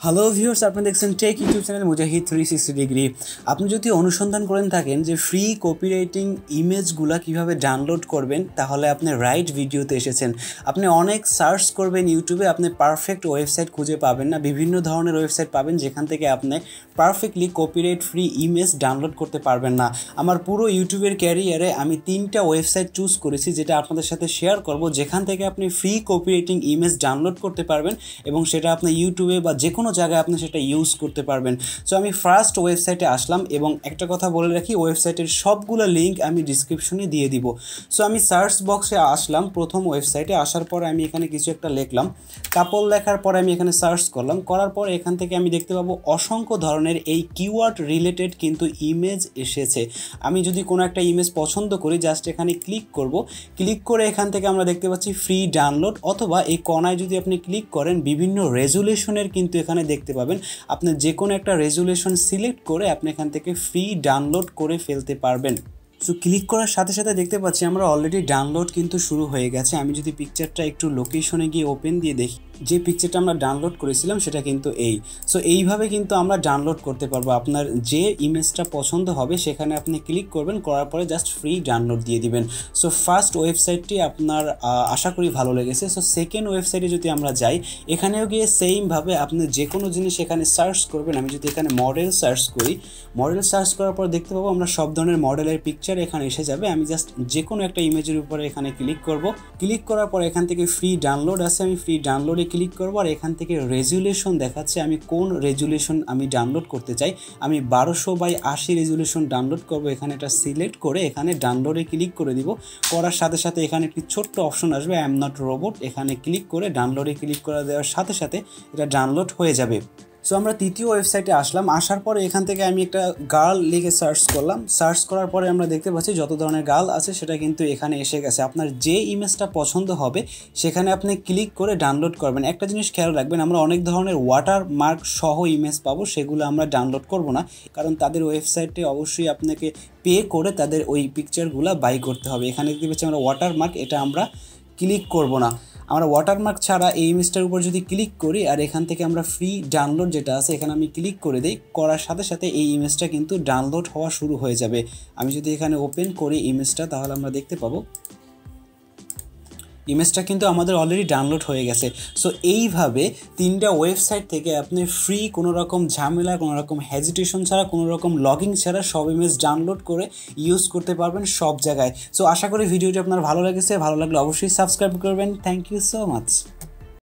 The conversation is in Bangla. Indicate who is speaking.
Speaker 1: হ্যালো ভিউয়ার্স, আপনি দেখছেন টেক ইউটিউব চ্যানেল মুজাহিদ 360 ডিগ্রি। আপনি যদি অনুসন্ধান করেন থাকেন যে ফ্রি কপিরাইটিং ইমেজগুলা কিভাবে ডাউনলোড করবেন, তাহলে আপনি রাইট ভিডিওতে এসেছেন। আপনি অনেক সার্চ করবেন ইউটিউবে, আপনি পারফেক্ট ওয়েবসাইট খুঁজে পাবেন না। বিভিন্ন ধরনের ওয়েবসাইট পাবেন যেখান থেকে আপনি perfectly copyright free image download করতে পারবেন না। আমার পুরো ইউটিউবের ক্যারিয়ারে আমি 3টা ওয়েবসাইট চুজ করেছি, যেটা আপনাদের সাথে শেয়ার করব, যেখান থেকে আপনি ফ্রি কপিরাইটিং ইমেজ ডাউনলোড করতে পারবেন এবং সেটা আপনি ইউটিউবে বা যে কোনো জায়গায় আপনি সেটা ইউজ করতে পারবেন। সো আমি ফার্স্ট ওয়েবসাইটে আসলাম এবং একটা কথা বলে রাখি, ওয়েবসাইটের সবগুলো লিঙ্ক আমি ডিসক্রিপশনে দিয়ে দিব। সো আমি সার্চ বক্সে আসলাম, প্রথম ওয়েবসাইটে আসার পরে আমি এখানে কিছু একটা লিখলাম, কাপল লেখার পরে আমি এখানে সার্চ করলাম, করার পরে এখান থেকে আমি দেখতে পাবো অসংখ্য ধরনের এই কিওয়ার্ড রিলেটেড কিন্তু ইমেজ এসেছে। আমি যদি কোনো একটা ইমেজ পছন্দ করি, জাস্ট এখানে ক্লিক করব, ক্লিক করে এখান থেকে আমরা দেখতে পাচ্ছি ফ্রি ডাউনলোড, অথবা এই কর্নায় যদি আপনি ক্লিক করেন বিভিন্ন রেজুলেশনের কিন্তু এখানে দেখতে পাবেন। আপনি যে কোনো একটা রেজুলেশন সিলেক্ট করে আপনি এখান থেকে ফ্রি ডাউনলোড করে ফেলতে পারবেন। সো ক্লিক করার সাথে সাথে দেখতে পাচ্ছি আমরা অলরেডি ডাউনলোড কিন্তু শুরু হয়ে গেছে। আমি যদি পিকচারটা একটু লোকেশনে গিয়ে ওপেন দিয়ে দেখি, যে পিকচারটা আমরা ডাউনলোড করেছিলাম সেটা কিন্তু এই। সো এইভাবে কিন্তু আমরা ডাউনলোড করতে পারবো। আপনার যে ইমেজটা পছন্দ হবে সেখানে আপনি ক্লিক করবেন, করার পরে জাস্ট ফ্রি ডাউনলোড দিয়ে দিবেন। সো ফার্স্ট ওয়েবসাইটটি আপনার আশা করি ভালো লেগেছে। সো সেকেন্ড ওয়েবসাইটে যদি আমরা যাই, এখানেও গিয়ে সেমভাবে আপনি যে কোনো জিনিস এখানে সার্চ করবেন। আমি যদি এখানে মডেল সার্চ করি, মডেল সার্চ করার পর দেখতে পাবো আমরা সব ধরনের মডেলের পিকচার এখানে এসে যাবে। আমি জাস্ট যে কোনো একটা ইমেজের উপরে এখানে ক্লিক করব, ক্লিক করার পর এখান থেকে ফ্রি ডাউনলোড আছে, আমি ফ্রি ডাউনলোডে ক্লিক করবো। আর এখান থেকে রেজুলেশন দেখাচ্ছে আমি কোন রেজুলেশন আমি ডাউনলোড করতে চাই। আমি 1280 রেজুলেশন ডাউনলোড করব। এখানে এটা সিলেক্ট করে এখানে ডাউনলোডে ক্লিক করে দিব। করার সাথে সাথে এখানে একটি ছোট্ট অপশন আসবে, আই এম নট রোবট। এখানে ক্লিক করে ডাউনলোডে ক্লিক করে দেওয়ার সাথে সাথে এটা ডাউনলোড হয়ে যাবে। সো আমরা তৃতীয় ওয়েবসাইটে আসলাম, আসার পরে এখান থেকে আমি একটা গার্ল লিখে সার্চ করলাম। সার্চ করার পরে আমরা দেখতে পাচ্ছি যত ধরনের গার্ল আছে সেটা কিন্তু এখানে এসে গেছে। আপনার যে ইমেজটা পছন্দ হবে সেখানে আপনি ক্লিক করে ডাউনলোড করবেন। একটা জিনিস খেয়াল রাখবেন, আমরা অনেক ধরনের ওয়াটারমার্ক সহ ইমেজ পাবো, সেগুলো আমরা ডাউনলোড করব না, কারণ তাদের ওয়েবসাইটে অবশ্যই আপনাকে পে করে তাদের ওই পিকচারগুলো বাই করতে হবে। এখানে দেখতে পাচ্ছি আমরা ওয়াটারমার্ক, এটা আমরা ক্লিক করব না। আমরা ওয়াটারমার্ক ছাড়া এই ইমেজটার উপর যদি ক্লিক করি আর এখান থেকে আমরা ফ্রি ডাউনলোড যেটা আছে এখানে আমি ক্লিক করে দিই, করার সাথে সাথে এই ইমেজটা কিন্তু ডাউনলোড হওয়া শুরু হয়ে যাবে। আমি যদি এখানে ওপেন করি ইমেজটা, তাহলে আমরা দেখতে পাবো ইমেজটা কিন্তু আমাদের অলরেডি ডাউনলোড হয়ে গেছে। সো এইভাবে 3টা ওয়েবসাইট থেকে আপনি ফ্রি কোনো রকম ঝামেলা, কোনো রকম হেজিটেশন ছাড়া, কোনো রকম লগইন ছাড়া সব ইমেজ ডাউনলোড করে ইউজ করতে পারবেন সব জায়গায়। সো আশা করি ভিডিওটি আপনার ভালো লেগেছে। ভালো লাগলে অবশ্যই সাবস্ক্রাইব করবেন। Thank you so much.